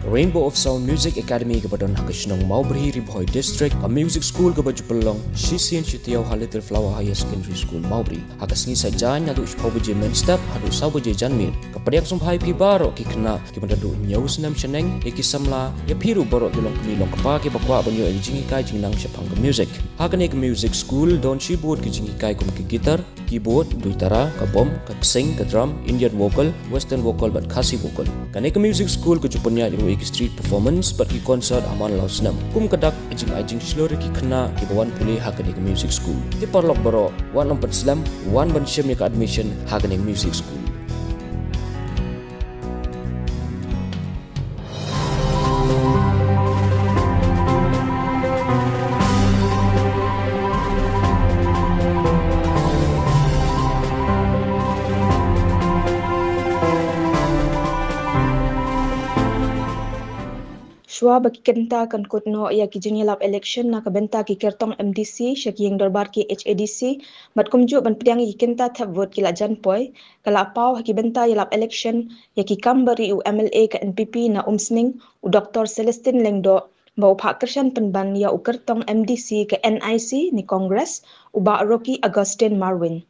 Rainbow of Sound Music Academy kepada Hakashnong Maubri Ribhoi District, a music school kepada Jepelong, Shisian Shitiau Little Flower Higher Secondary School Maubri. Hakasngi sajan adu shpobuji main step adu sabuji janmin. Kepada yang sumpai pi barok ki kena ki mandadu nyau senam cheneng ki samla ya piru borok ki long kemilong kepa ki bakwa banyo ki jingi kai jingnang shapang ke music. Hakane ke music school don keyboard ki jingi kai kum ki gitar, keyboard, duitara, ka bom, ka sing, ka drum, Indian vocal, western vocal but khasi vocal. Kane ke music school ke jupunya ki street performance but ki concert aman law senam. Kum kadak ajing slore ki kena ki bawan pulih hakane ke music school. Ti parlok baro wan nompat slam wan ban syam ka admission hakane music school. Shua bagi kenta kan kutno ya ki jingilap election na kabenta ki kertong MDC syaki yang dorbar ki HADC mat kumju ban pediang ki kenta thap vote ki lajan poi kala pau ki benta yalap election ya ki kambari u MLA ka NPP na umsning u Dr. Celestine Lengdo bau pak kershan penban ya u kertong MDC ke NIC ni Congress u ba Rocky Augustine Marwin.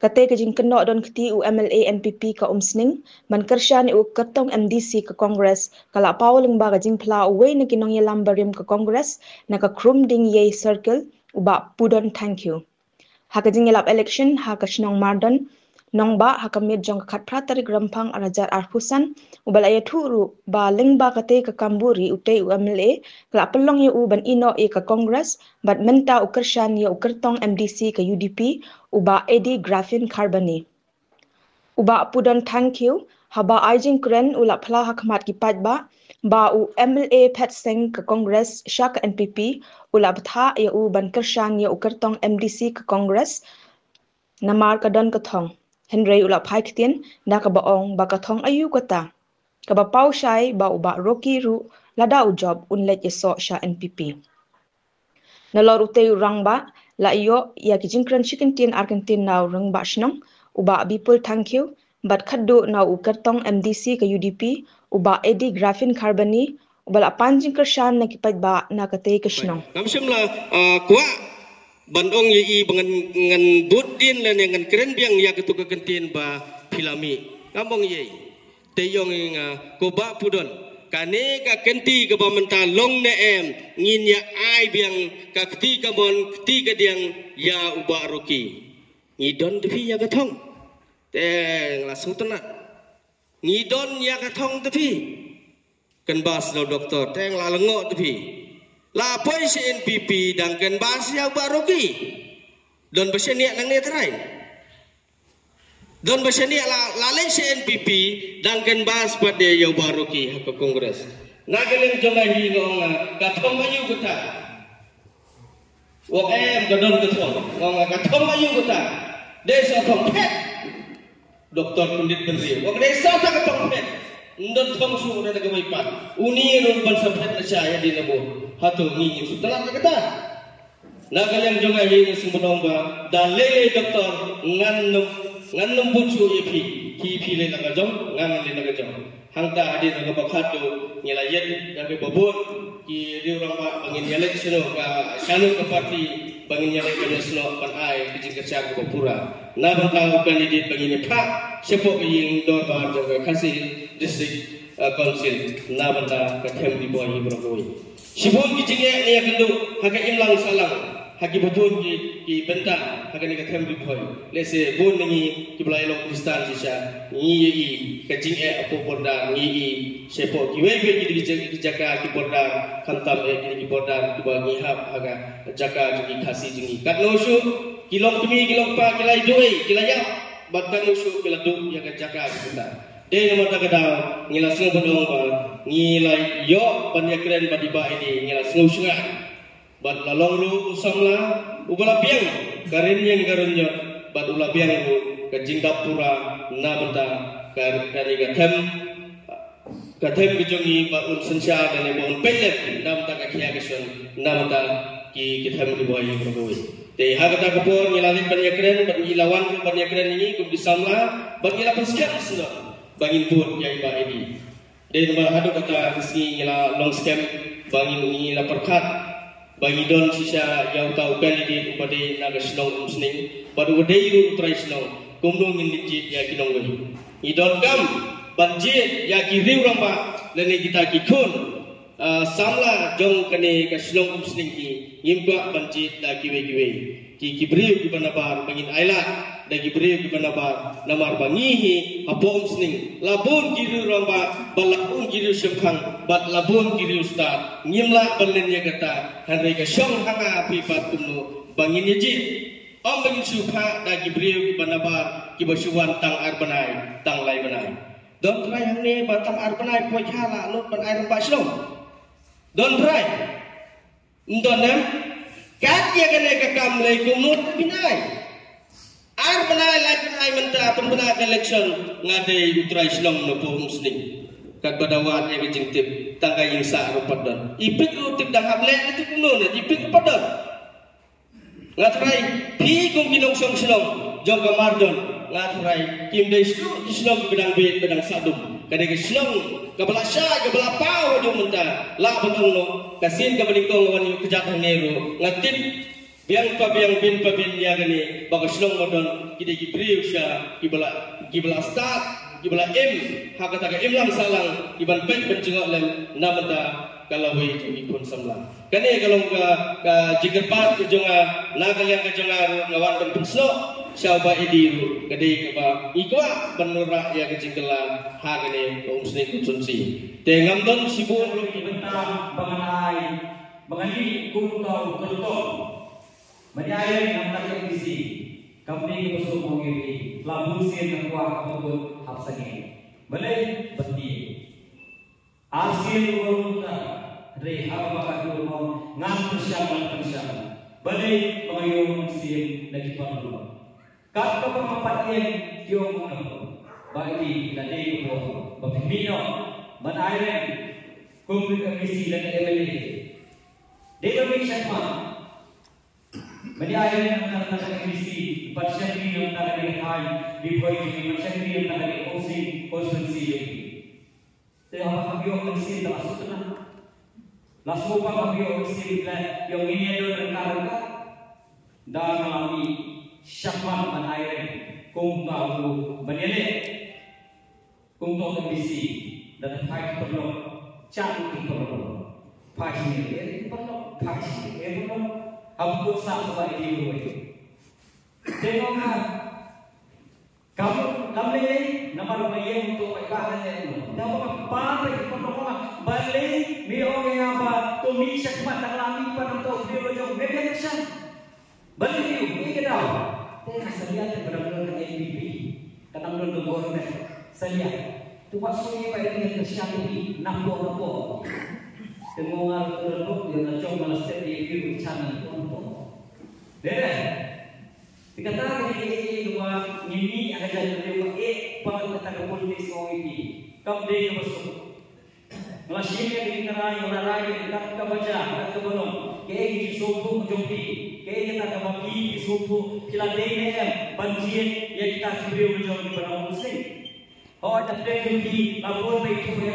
Kate ke jing kenok don keti u MLA NPP ka umsning man kershan u kertong MDC ke Congress kala pau leng ba jing pla we ni kinong ye lambarim ke Congress na ka krum ding ye circle u ba pudon thank you. Ha ka jing yelap election ha ka shnong mardon nong ba ha ka mit jong khat pratari grampang arajar arhusan u balaya thuru ba leng ba kate ka kamburi u te u MLA kala pelong ye u ban ino e ka Congress bat menta u kershan ye u kertong MDC ka UDP uba Eddie Graffin Carboni. Uba pudon thank you, haba ajing kren ula pla hakmat kipat ba u MLA Pat Seng ke Congress syak NPP ula betha ya u ban kershan ya u kertong MDC ke Congress namar kadon kathong. Henry ula phai ktien na ka baong ba kathong ayu kata. Ka ba pau shai ba uba Rocky ru lada u job unlet yeso sya NPP. Nalor utei rang ba la iyo ya ki jingkran chicken tin Argentina now rang ba shnong uba people thank you but khaddu now u kertong MDC ke UDP uba Eddie Graffin Carboni ubala panjing kershan na kipat ba na katei ke shnong namshim la kwa bandong yi ngan budin la ngan keren biang ya ketu ke kentin ba filami ngambong yi teyong ko ba pudon kane ka kenti ka bamenta long ne em ngin ya ai biang ka kti ka bon kti ka diang ya uba Rocky ngidon tepi ya ka thong teng la sutana ngidon ya ka thong tepi kan bas lo doktor teng la lengo tepi la poi si NPP dan kan bas ya uba Rocky don besenia nang ne terai don besenia la lain si NPP dan kan bas pada ya uba Rocky ke Kongres nagaleng jomahi ngong ka thong ayu kata wok em ka don ka thong ngong ka thong ayu kata desa thong pet doktor pundit beri wok desa ta ka thong pet ndon thong su na ga mai pat uni ron ban sapet na saya di nabo hatu ni sutala ka kata nagaleng jomahi ni sumbong ba dalele doktor ngan bucu yepi ki le naga jong ngan le naga jong hangta adi naga bakhatu nyelayet naga babon ki di orang ba bangin nyalek seno ka sanu ka parti bangin nyalek ka seno pan ai ki kerja ka pura na bangka candidate bangin pha sepo ying do ba jaga kasi district council na banta ka them di boy brokoi sibon ki jinge ya kindu haga imlang salang hagi babon ki benta haga ni ka them di boy lese bon ni ki belai lo kristan sisa ni yi ka jinge apo borda ni yi sepo ki webe ki jaga ki borda kantam ki borda ki bagi hab haga jaga ki khasi jingi kat no shu kilong tumi kilong pa kilai joy kilaya batkan no shu kiladu ya ka jaga ki borda de nomor ta kada ngila sing bodong ba ngilai yo ban ya kren ba diba ini ngila sing sunga bat lalong lu usamla ubala piang karin yang karunya bat ula piang lu ka jingdapura na benda kari ka them kijongi ba un sensya dan bon pelet nam ta ka khia kesun nam ta ki them di boy berboy te ha kata kapor ngilalik ban ya kren ban ilawan ban ya kren ini kum disamla ban ngila pensian sino bangin pun ya iba ini Dan hadu kata kesi ngila long scam bangi ngila perkat bangi don sisa yang tahu kandidate kepada naga senong muslim pada wadeyu utrai senong kumdong indijit ya kinong wali idon kam banjit ya kiriu ramba lene kita kikun samla jong kane ka senong muslim ki ngimba banjit da kiwe ki kibriu ki banabar bangin ailat dagi beriu ki banabar namar bangihi apom sning labun kiriu ramba balakun kiriu semkhang bat labun kiriu ustad ngimla balen ya kata hanre ka syong hanga pipat kumno bangin yiji om bangin supha dagi beriu ki banabar ki basuan tang arbanai tang lai banai don try hanne batang arbanai ko khala lot ban ai ramba slong don try ndonem kat ya kane ka kam lai kumno binai arbanai lai banai menta pembina election ngade utrai slong no po muslim kat badawat ya jingtip tangga yang sa rupat don ipik utip dah hable itu kumno ne ipik padon ngatrai pi kong kinong song slong jong kamardon ngatrai kim dei slong bedang be bedang sadum kade ke slong kabala sya kabala pau jong menta la bedong no kasin kabalingkong wan yu kejat neru ngatip biang bin ya gani baga slong modon kide ki priu sya kibala start kibala hakata ka lang salang iban pet bencengok lem namenta kalawai jogi pun samlang kane kalong ka jigerpat ke jonga nagaliang ke jonga ngawan dan penslo syaba ediru kade ka ikwa benura ya ke jingkela hagane ka umsni konsumsi tengam don sibun lu ibentang banganai bangani kumtau kerto Madiayai ng takipisi, kami gusto mong ipi, labusin ng kuwak kapagod hapsagin. Balay, bati. Asil urunta, reha makagul mo, ngam persyaman. Balay, mga yung sim nagipagulong. Kat kapamapatien, yung unang baiti, lalay ko, bapimino, manayren, kung isi lang emeli. Dito may siyatman, Madiayai ng nakakabisi, pasyagri yung nakakalihan, biboy yung pasyagri yung nakakalihan, konsensi yung Kaya kapag yung sin, nakasuto na. Laso pa kapag yung sin, yung inyado ng karga, dahil kami syakman manayai, kung tayo manili, kung tayo kabisi, dan kahit perlok, cak perlok, pagi ini perlok, pagi ini perlok, Abdul Sabah itu. Tengok kan, kamu ni nama rumahnya untuk ibadah ni. Nama apa itu pertama balik miong yang apa tu misyak mata lami pada tu dia jom mereka kesan balik itu ini kita. Tengok saya ada benar-benar APP, kadang dulu government saya. Tu pasal ini pada dia kesan ini nampo. Tengongal terlalu yang nak coba malas jadi ibu channel tu. Dere, dikatakan ini dua ini ada jadi dua pada kata politik orang ini. Kau dia masuk. Malaysia ini orang kita baca, kita belum. Kaya kita subuh jumpi, kaya kita kembali subuh kita DM banjir yang kita curi ujung di dalam muslim. Oh, tapi jumpi lapor baik tu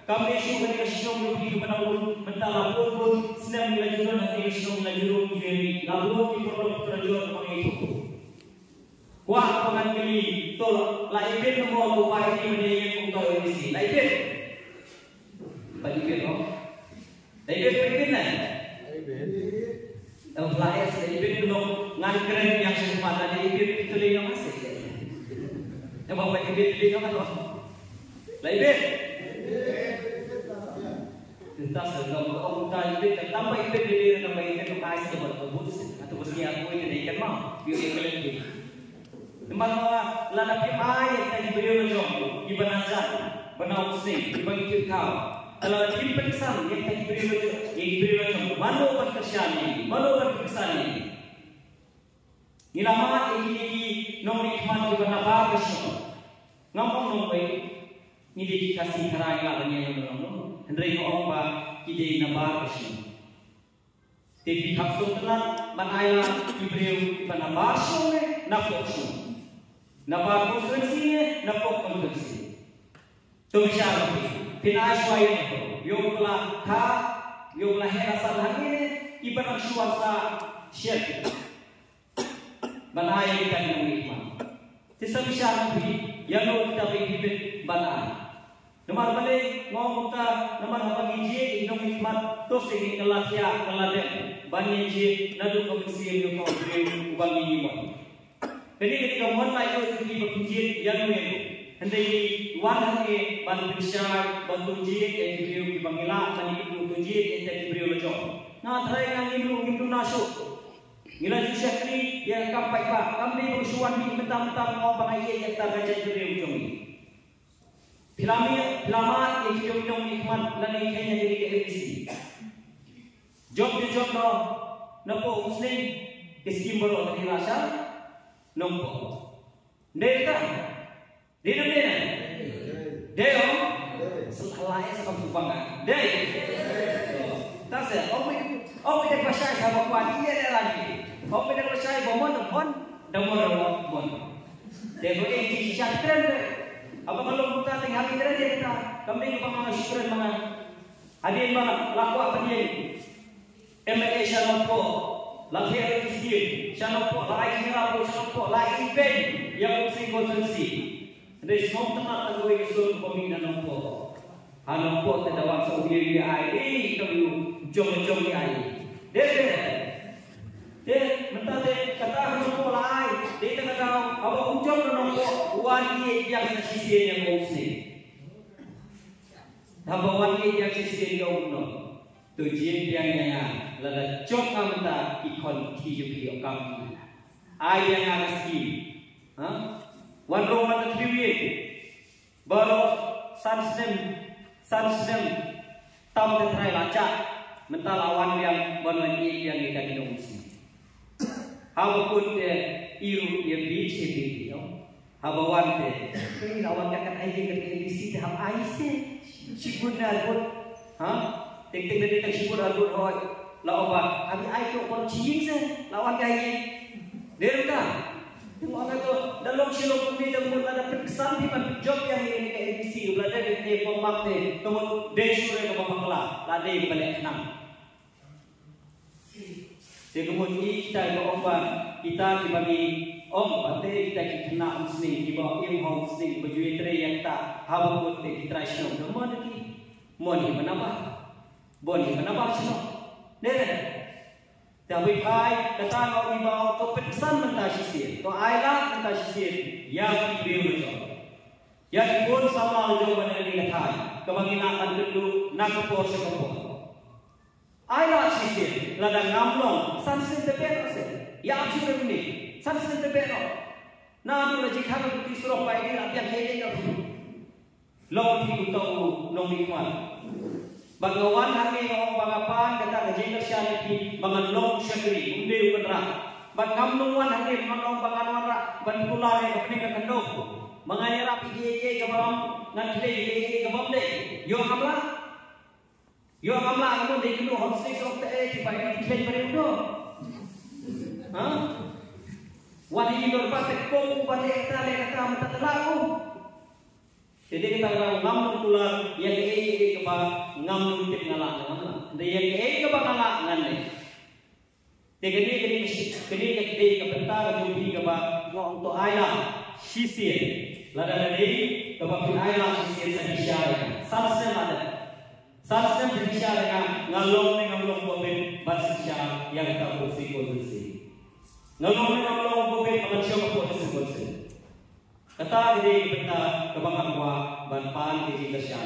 kami sudah dikasih di penawar mentala pun senang dilanjutkan nanti senang dilanjutkan jadi lalu di produk terjual mengitu. Kuat pengambil tolak lain nomor upaya ini menjadi untuk edisi lain. Bagi kita, lain pentingnya. Lain lain belum ngangkren yang sempurna lain itu yang masih. Yang bapak ini itu yang apa? Lain. Kita sedang orang kita tambah itu diri tambah itu kaya sebab berbus atau bersih aku ini ikan mau biar kelihatan. Teman orang lada pimai yang tadi beliau jom ibanazan benau sih ibangkit kau. Kalau dipeksan yang tadi beliau jom malu berkesan ini. Nilama ini nomor ikhman juga nabar besok. Ngomong nomor ini dikasih karai lagi yang nomor. Hendrai orang ba kide nabar kesini. Tapi kapsul telan manaya ibreu nabar sone napok sone. Nabar konsensi napok konsensi. Tumisya pinasway ito. Yung pala ka, yung lahera sa hangin, iba ng suwan sa ship. Banaya kita ng ikman. Tisang siya ng yan kita bibit banaya. Naman balik, ngomong ka naman habang ijik, inong ikman, to sige ngalatya, ngaladem. Banyak ijik, nadung komisiyo yung ubang iiwan. Jadi ketika mulai itu dipijit yang itu, hendak wan hange bantu syar, bantu jik, yang diberi bangila, tani bantu jik, yang diberi lojong. Nah, terakhir yang itu nasuk. Gila syakri yang kampai ba, kami bersuan di mentang-mentang mau panai yang terbaca diberi lojong. Filami, filama yang diberi nikmat dan ikannya jadi KBC. Job no, napo muslim, iskim baru tadi rasa. Nompo. Deka. Dino. Deo. Selahnya sama subanga. Dek. Tase. Om kita pasai sama kuat ini ada lagi. Om kita pasai bomon. Damor. Deko ini kisah keren. Apa kalau kita tinggal kira dia kita. Kami pemang syukuran mana. Hadir mana laku apa dia. MA Shalompo. Lagi ada kisah, siapa lagi ngerapu, siapa lagi pen yang mesti konsensi. Dari semua tempat aku ingin peminat nompo, nompo terdapat Saudi Arabia, itu jom ai. Dia mentah kata nompo lai, dia kata apa ujung nompo wani yang sisi yang mesti. Apa wani yang sisi yang nompo. Tujuan yang lada jom kamta ikon tiup kam. Ayah yang aski, wan roman triwin, baru sansnem tam tetrai laca, mentalawan yang berlagi yang ikan hidungsi. Hawa pun iru yang bisi, hawa wante, ini lawan kakak ayah yang bisi dah aise, cikuna pun, Ting dari tersebut adun hoi lawan abi ai tu kon ciing se lawan kai derka tengok apa tu dalam silok ni dan ada perkesan di mana job yang ini ke edisi belada di pemak ni temu desure ke pemangla lade balik enam kemudian kita berubah kita dibagi bante kita kena muslim di bawah ilmu muslim berjuang teri yang tak hawa pun kita islam nama lagi moni menambah Boni kenapa sih? Nere, tapi pai datang orang ibaw to pesan mentasisir, to ayat mentasisir, yang diberi yang pun sama jauh mana lagi kata, kemungkinan dulu nak por sekolah. Ayat sisir, ladang ngamlong, sansen tepero se, yang sih ini, sansen tepero. Nah, tu lagi kalau kita suruh pai dia yang kaya dia, lawan itu tahu nomikman. Bagawan hari orang bangapan kata kejengkel syariki mengenong syakri undi beneran. Bagamnuan hari mengenong bangawan bantulah yang kepening kendok. Mengalir api jeje ke bawah nanti jeje ke bawah deh. Yo amla kamu deh kenu homestay sok teh tiba ini diklaim berindo. Wadi dor patek kong balik kata mata telaku. Jadi kita kena ngam tular yang ke keba ngam tip ngalak ngam. Dia yang ke keba ngalak ngane. Kini ke bentar jumpi keba ngom to ayam sisir. Lada keba pun ayam sisir sebisyar. Sansem ada. Sansem sebisyar ngalong bobin basisya yang tak bersih. Ngalong bobin amasyo ko bersih. Kata diri kita kebanggaan ban pan di Indonesia.